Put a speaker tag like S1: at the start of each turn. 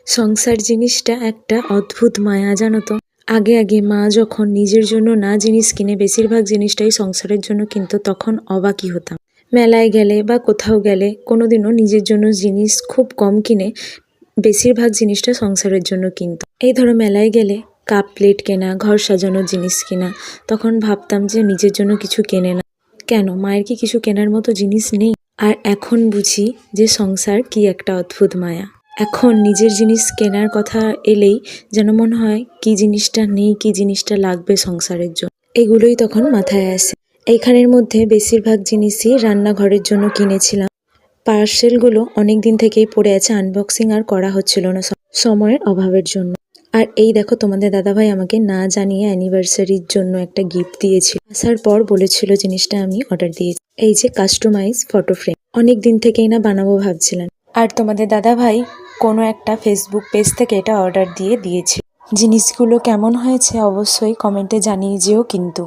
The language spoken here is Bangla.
S1: সংসার জিনিসটা একটা অদ্ভুত মায়া, জানো তো। আগে আগে মা যখন নিজের জন্য না জিনিস কিনে বেশিরভাগ জিনিসটাই সংসারের জন্য কিনতো, তখন অবাকই হতাম। মেলায় গেলে বা কোথাও গেলে কোনোদিনও নিজের জন্য জিনিস খুব কম কিনে বেশিরভাগ জিনিসটা সংসারের জন্য কিনতো। এই ধরো মেলায় গেলে কাপ প্লেট কেনা, ঘর সাজানোর জিনিস কেনা, তখন ভাবতাম যে নিজের জন্য কিছু কেনে না কেন, মায়ের কি কিছু কেনার মতো জিনিস নেই? আর এখন বুঝি যে সংসার কি একটা অদ্ভুত মায়া। এখন নিজের জিনিস কেনার কথা এলেই যেন মনে হয় কি জিনিসটা নেই, কি জিনিসটা লাগবে সংসারের জন্য, এগুলোই তখন মাথায় আসে। এইখানের মধ্যে বেশিরভাগ জিনিসই রান্নাঘরের জন্য কিনেছিলাম। পার্সেলগুলো অনেক দিন থেকেই পড়ে আছে, আনবক্সিং আর করা হচ্ছিল না সময়ের অভাবের জন্য। আর এই দেখো, তোমাদের দাদাভাই আমাকে না জানিয়ে অ্যানিভার্সারির জন্য একটা গিফট দিয়েছিল। আসার পর বলেছিল জিনিসটা আমি অর্ডার দিয়েছি। এই যে কাস্টমাইজ ফটো ফ্রেম, অনেক দিন থেকেই না বানাবো ভাবছিলাম। আর তোমাদের দাদাভাই কোনো একটা ফেসবুক পেজ থেকে এটা অর্ডার দিয়েছিল। জিনিসগুলো কেমন হয়েছে অবশ্যই কমেন্টে জানিয়ে যেও কিন্তু।